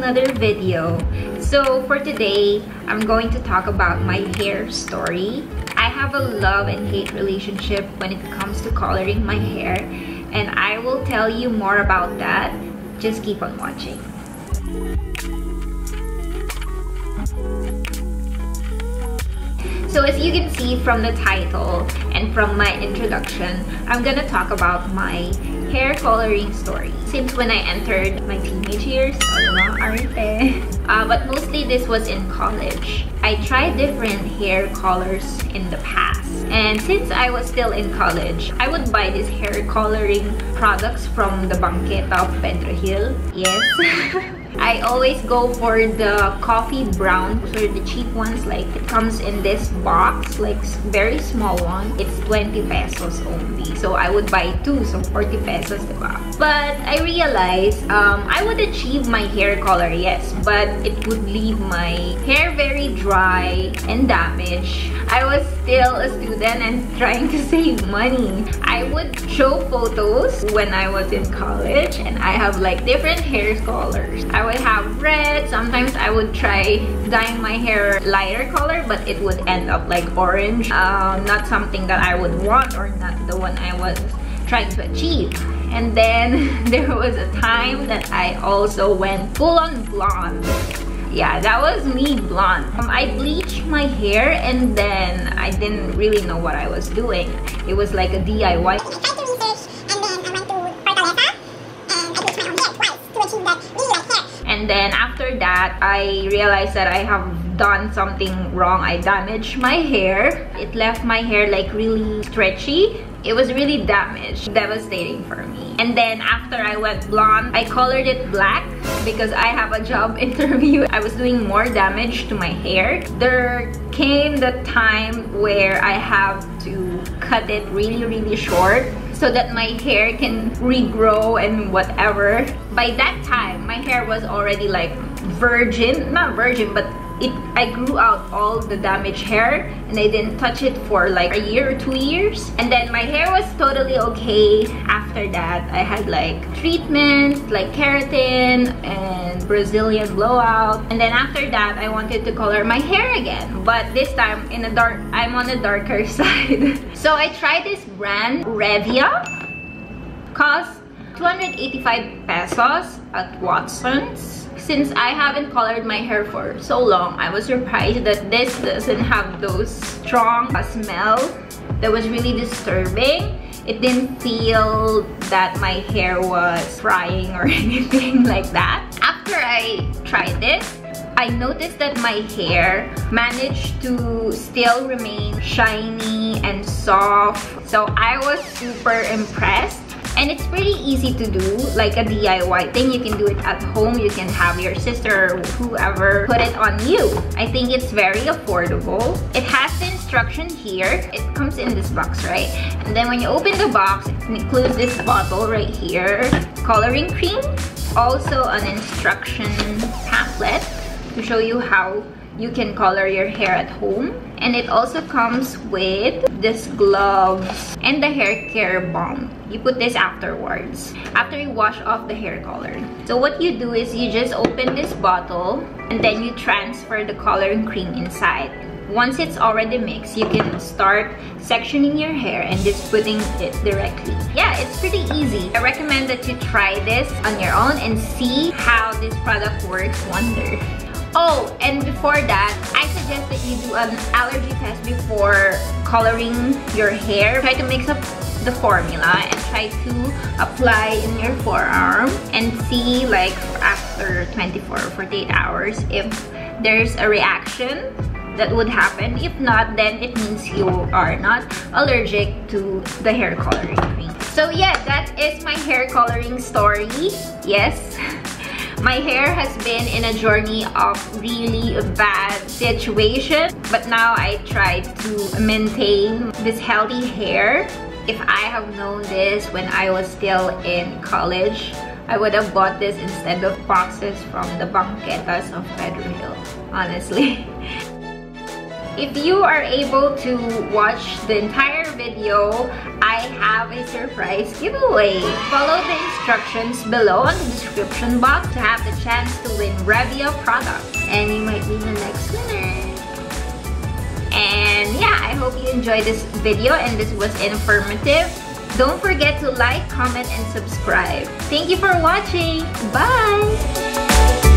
Another video. So for today, I'm going to talk about my hair story. I have a love and hate relationship when it comes to coloring my hair, and I will tell you more about that. Just keep on watching. So as you can see from the title and from my introduction, I'm gonna talk about my hair coloring story since when I entered my teenage years. But mostly this was in college. I tried different hair colors in the past, and since I was still in college, I would buy these hair coloring products from the banqueta of Pedro Hill. Yes. I always go for the coffee brown, so the cheap ones. Like, it comes in this box, like very small one. It's 20 pesos only. So I would buy two, so 40 pesos, diba? But I realized I would achieve my hair color, yes, but it would leave my hair very dry and damaged. I was still a student and trying to save money. I would show photos when I was in college, and I have like different hair colors. I would have red. Sometimes I would try dyeing my hair lighter color, but it would end up like orange. Not something that I would want, or not the one I was trying to achieve. And then there was a time that I also went full on blonde. Yeah, that was me, blonde. I bleached my hair, and then I didn't really know what I was doing. It was like a DIY. And then after that, I realized that I have done something wrong. I damaged my hair. It left my hair like really stretchy. It was really damaged, devastating for me. And then after I went blonde, I colored it black because I have a job interview. I was doing more damage to my hair. There came the time where I have to cut it really short so that my hair can regrow and whatever. By that time, my hair was already like virgin, not virgin, but I grew out all the damaged hair, and I didn't touch it for like a year or 2 years. And then my hair was totally okay after that. I had like treatments like keratin and Brazilian blowout. And then after that, I wanted to color my hair again, but this time in a dark, I'm on the darker side. So I tried this brand, REVIA. Cost 285 pesos at Watson's. Since I haven't colored my hair for so long, I was surprised that this doesn't have those strong smell that was really disturbing. It didn't feel that my hair was frying or anything like that. After I tried this, I noticed that my hair managed to still remain shiny and soft. So I was super impressed. And it's pretty easy to do, like a DIY thing. You can do it at home. You can have your sister or whoever put it on you. I think it's very affordable. It has the instruction here. It comes in this box, right? And then when you open the box, it includes this bottle right here. Coloring cream. Also an instruction pamphlet to show you how you can color your hair at home. And it also comes with this gloves and the hair care balm. You put this afterwards, after you wash off the hair color. So what you do is you just open this bottle, and then you transfer the coloring cream inside. Once it's already mixed, you can start sectioning your hair and just putting it directly. Yeah, it's pretty easy. I recommend that you try this on your own and see how this product works wonders. Oh, and before that, I suggest that you do an allergy test before coloring your hair. Try to mix up the formula and try to apply in your forearm and see, like, after 24 or 48 hours if there's a reaction that would happen. If not, then it means you are not allergic to the hair coloring cream. So yeah, that is my hair coloring story. Yes. My hair has been in a journey of really bad situation, but now I try to maintain this healthy hair. If I have known this when I was still in college, I would have bought this instead of boxes from the banquetas of Pedro Hill, honestly. If you are able to watch the entire video, I have a surprise giveaway. Follow the instructions below in the description box to have the chance to win REVIA products. And you might be the next winner. And yeah, I hope you enjoyed this video and this was informative. Don't forget to like, comment, and subscribe. Thank you for watching. Bye!